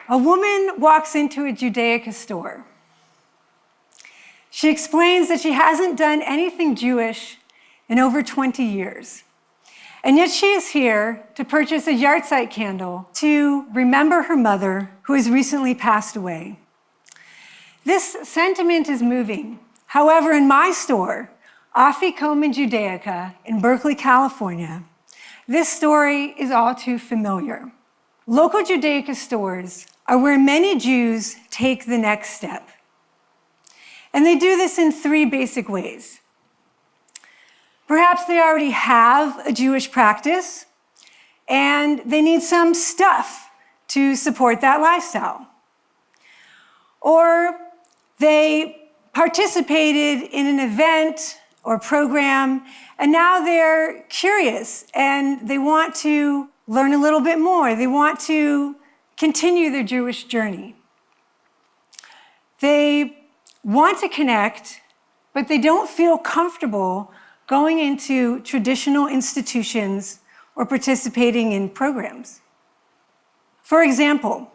A woman walks into a Judaica store. She explains that she hasn't done anything Jewish in over 20 years. And yet she is here to purchase a yahrzeit candle to remember her mother, who has recently passed away. This sentiment is moving. However, in my store, Afikomen Judaica in Berkeley, California, this story is all too familiar. Local Judaica stores are where many Jews take the next step. And they do this in three basic ways. Perhaps they already have a Jewish practice, and they need some stuff to support that lifestyle. Or they participated in an event or program, and now they're curious and they want to learn a little bit more. They want to continue their Jewish journey. They want to connect, but they don't feel comfortable going into traditional institutions or participating in programs. For example,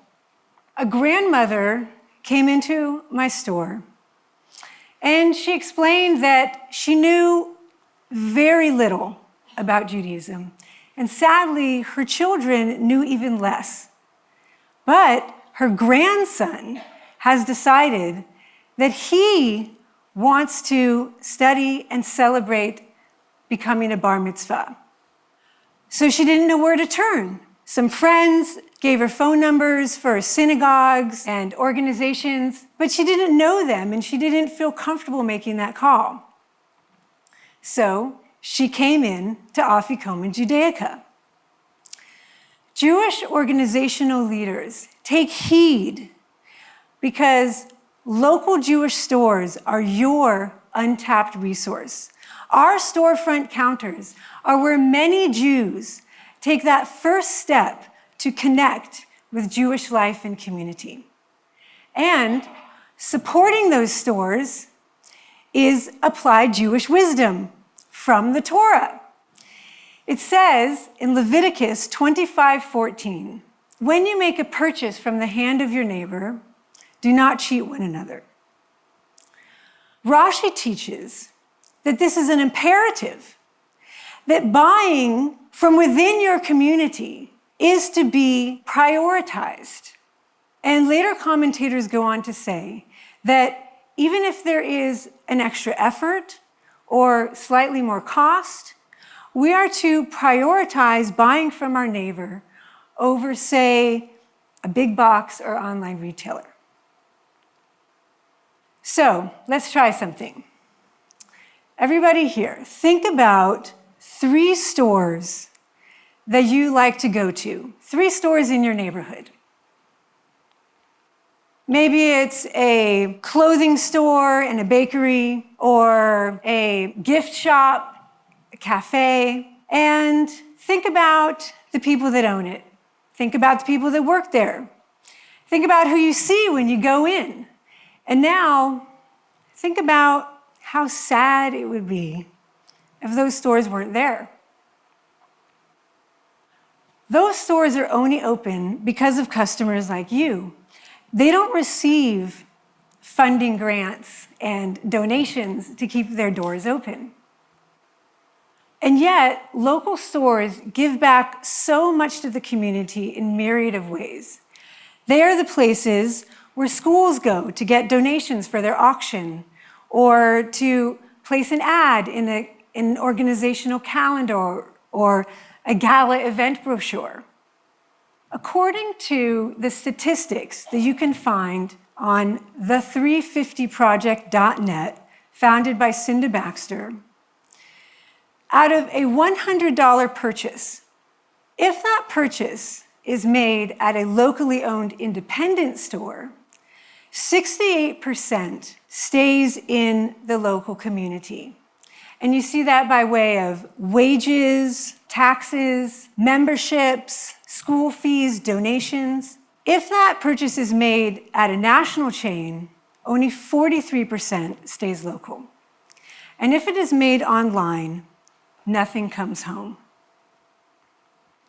a grandmother came into my store and she explained that she knew very little about Judaism, and sadly, her children knew even less. But her grandson has decided that he wants to study and celebrate becoming a bar mitzvah. So she didn't know where to turn. Some friends gave her phone numbers for synagogues and organizations, but she didn't know them and she didn't feel comfortable making that call. So she came in to Afikomen Judaica. Jewish organizational leaders, take heed, because local Jewish stores are your untapped resource. Our storefront counters are where many Jews take that first step to connect with Jewish life and community. And supporting those stores is applied Jewish wisdom from the Torah. It says in Leviticus 25:14, when you make a purchase from the hand of your neighbor, do not cheat one another. Rashi teaches that this is an imperative, that buying from within your community is to be prioritized. And later commentators go on to say that even if there is an extra effort or slightly more cost, we are to prioritize buying from our neighbor over, say, a big box or online retailer. So let's try something. Everybody here, think about 3 stores that you like to go to, 3 stores in your neighborhood. Maybe it's a clothing store and a bakery, or a gift shop, a cafe, and think about the people that own it. Think about the people that work there. Think about who you see when you go in. And now, think about how sad it would be if those stores weren't there. Those stores are only open because of customers like you. They don't receive funding grants and donations to keep their doors open. And yet, local stores give back so much to the community in myriad of ways. They are the places where schools go to get donations for their auction, or to place an ad in an organizational calendar or a gala event brochure. According to the statistics that you can find on the350project.net, founded by Cinda Baxter, out of a $100 purchase, if that purchase is made at a locally owned independent store, 68% stays in the local community. And you see that by way of wages, taxes, memberships, school fees, donations. If that purchase is made at a national chain, only 43% stays local. And if it is made online, nothing comes home.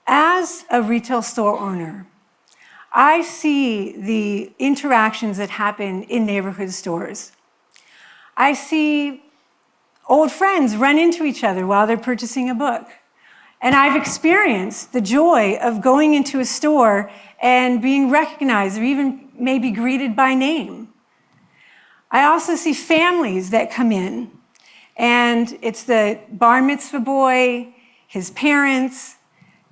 As a retail store owner, I see the interactions that happen in neighborhood stores. I see old friends run into each other while they're purchasing a book. And I've experienced the joy of going into a store and being recognized or even maybe greeted by name. I also see families that come in, and it's the bar mitzvah boy, his parents,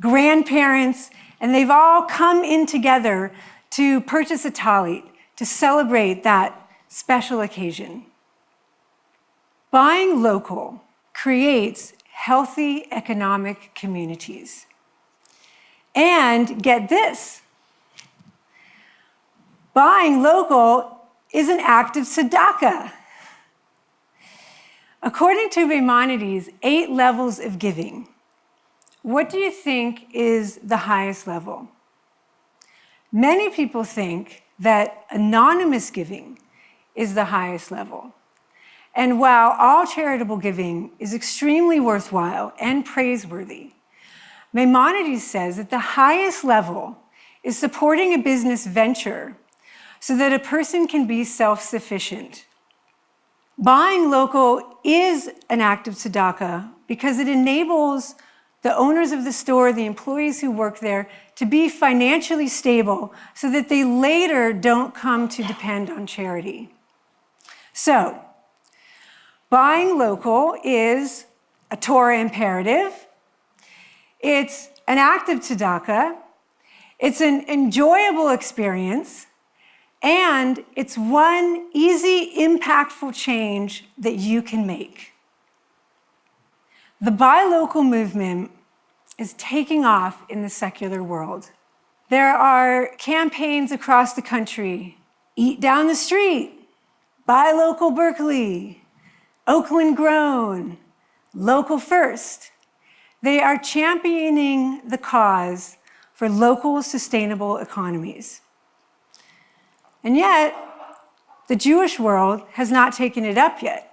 grandparents, and they've all come in together to purchase a talit, to celebrate that special occasion. Buying local creates healthy economic communities. And get this, buying local is an act of tzedakah. According to Maimonides' 8 levels of giving, what do you think is the highest level? Many people think that anonymous giving is the highest level. And while all charitable giving is extremely worthwhile and praiseworthy, Maimonides says that the highest level is supporting a business venture so that a person can be self-sufficient. Buying local is an act of tzedakah because it enables the owners of the store, the employees who work there, to be financially stable so that they later don't come to depend on charity. So, buying local is a Torah imperative. It's an act of tzedakah. It's an enjoyable experience. And it's one easy, impactful change that you can make. The buy local movement is taking off in the secular world. There are campaigns across the country: Eat Down the Street, Buy Local Berkeley, Oakland Grown, Local First. They are championing the cause for local sustainable economies. And yet, the Jewish world has not taken it up yet.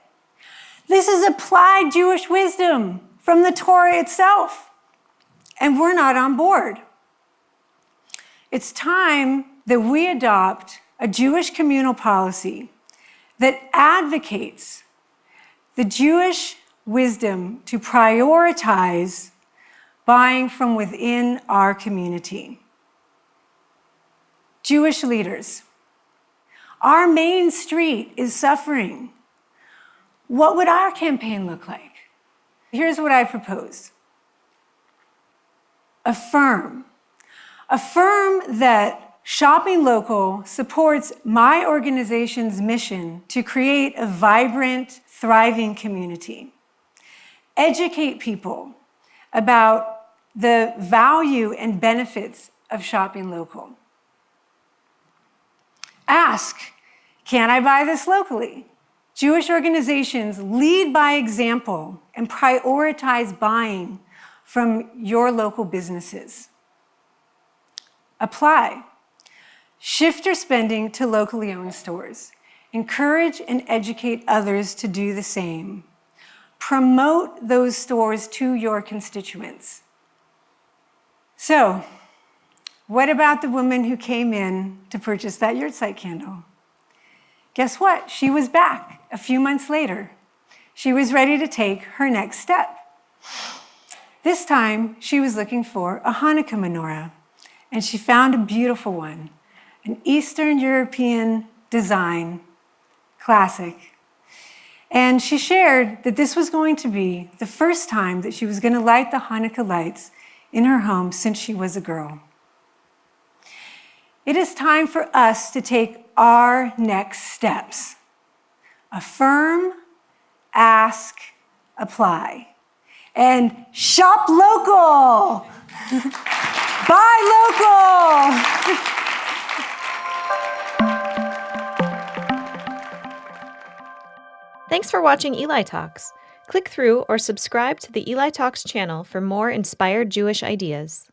This is applied Jewish wisdom from the Torah itself, and we're not on board. It's time that we adopt a Jewish communal policy that advocates the Jewish wisdom to prioritize buying from within our community. Jewish leaders, our main street is suffering. What would our campaign look like? Here's what I propose. Affirm that shopping local supports my organization's mission to create a vibrant, thriving community. Educate people about the value and benefits of shopping local. Ask, can I buy this locally? Jewish organizations lead by example and prioritize buying from your local businesses. Apply. Shift your spending to locally owned stores. Encourage and educate others to do the same. Promote those stores to your constituents. So, what about the woman who came in to purchase that yahrzeit candle? Guess what? She was back a few months later. She was ready to take her next step. This time, she was looking for a Hanukkah menorah, and she found a beautiful one, an Eastern European design, classic. And she shared that this was going to be the first time that she was going to light the Hanukkah lights in her home since she was a girl. It is time for us to take our next steps. Affirm, ask, apply. And shop local! Buy local! Thanks for watching Eli Talks. Click through or subscribe to the Eli Talks channel for more inspired Jewish ideas.